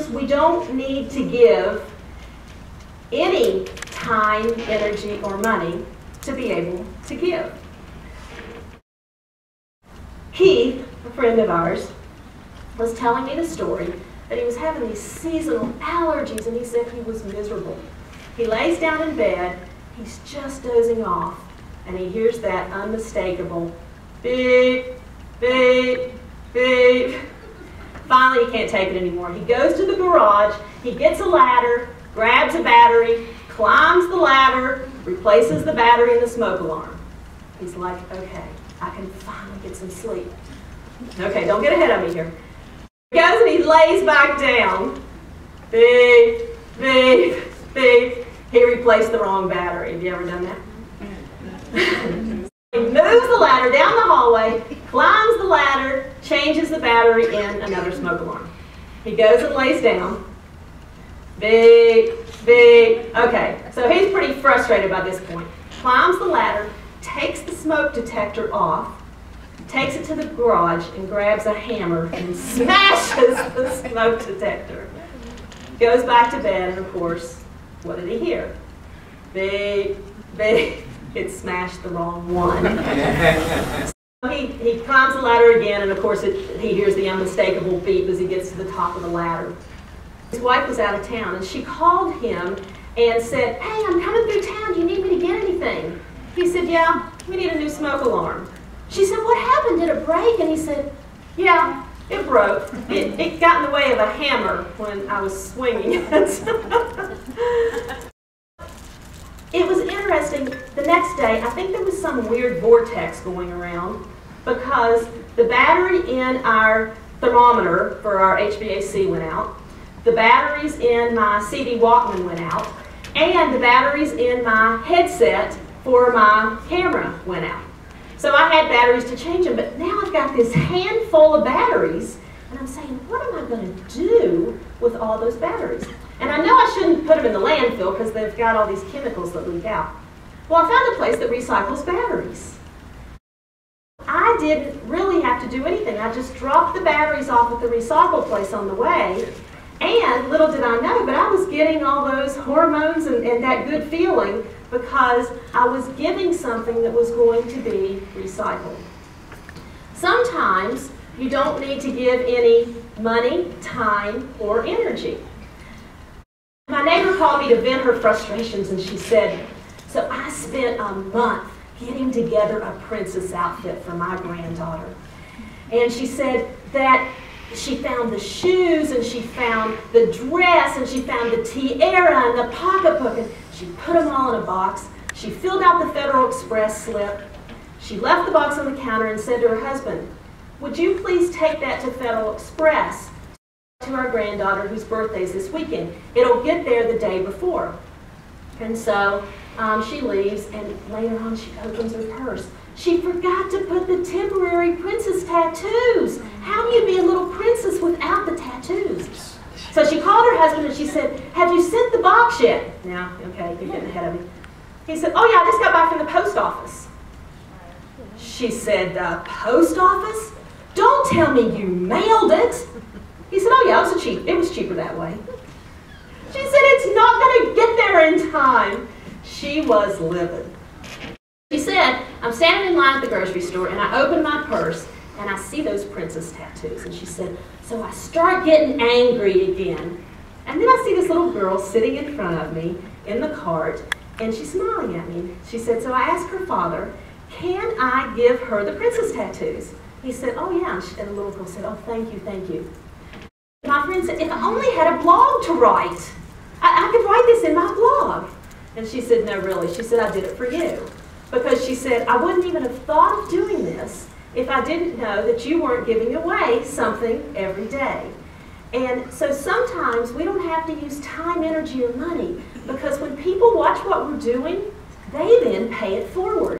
sometimes we don't need to give any time, energy, or money to be able to give. Keith, a friend of ours, was telling me the story that he was having these seasonal allergies, and he said he was miserable. He lays down in bed, he's just dozing off, and he hears that unmistakable beep, beep, beep. Finally, he can't take it anymore. He goes to the garage, he gets a ladder, grabs a battery, climbs the ladder, replaces the battery in the smoke alarm. He's like, okay, I can finally get some sleep. Okay, don't get ahead of me here. He goes and he lays back down. Beep, beep, beep. He replaced the wrong battery. Have you ever done that? He moves the ladder down the hallway, climbs the ladder, changes the battery in another smoke alarm. He goes and lays down. Beep, beep. Okay, so he's pretty frustrated by this point. Climbs the ladder, takes the smoke detector off, takes it to the garage and grabs a hammer and smashes the smoke detector. Goes back to bed, and of course, what did he hear? Beep, beep. It smashed the wrong one. He climbs the ladder again, and of course he hears the unmistakable beep as he gets to the top of the ladder. His wife was out of town, and she called him and said, hey, I'm coming through town. Do you need me to get anything? He said, yeah, we need a new smoke alarm. She said, what happened? Did it break? And he said, yeah, it broke. It got in the way of a hammer when I was swinging it. It was interesting, the next day, I think there was some weird vortex going around because the battery in our thermometer for our HVAC went out, the batteries in my CD Walkman went out, and the batteries in my headset for my camera went out. So I had batteries to change them, but now I've got this handful of batteries, and I'm saying, what am I going to do with all those batteries? And I know I shouldn't put them in the landfill because they've got all these chemicals that leak out. Well, I found a place that recycles batteries. I didn't really have to do anything. I just dropped the batteries off at the recycle place on the way, and little did I know, but I was getting all those hormones and that good feeling because I was giving something that was going to be recycled. Sometimes you don't need to give any money, time, or energy. My neighbor called me to vent her frustrations, and she said, so I spent a month getting together a princess outfit for my granddaughter. And she said that she found the shoes, and she found the dress, and she found the tiara and the pocketbook, and she put them all in a box. She filled out the Federal Express slip. She left the box on the counter and said to her husband, would you please take that to Federal Express to our granddaughter whose birthday is this weekend. It'll get there the day before. And so she leaves, and later on she opens her purse. She forgot to put the temporary princess tattoos. How do you be a little princess without the tattoos? So she called her husband and she said, have you sent the box yet? Now, okay, you're getting ahead of me. He said, oh yeah, I just got back from the post office. She said, the post office? Don't tell me you mailed it. He said, oh yeah, it was cheaper that way. She said, it's not going to get there in time. She was livid. She said, I'm standing in line at the grocery store, and I open my purse, and I see those princess tattoos. And she said, so I start getting angry again. And then I see this little girl sitting in front of me in the cart, and she's smiling at me. She said, so I asked her father, can I give her the princess tattoos? He said, oh yeah. And the little girl said, oh, thank you, thank you. My friend said, if I only had a blog to write, I could write this in my blog. And she said, no, really. She said, I did it for you. Because she said, I wouldn't even have thought of doing this if I didn't know that you weren't giving away something every day. And so sometimes we don't have to use time, energy, or money, because when people watch what we're doing, they then pay it forward.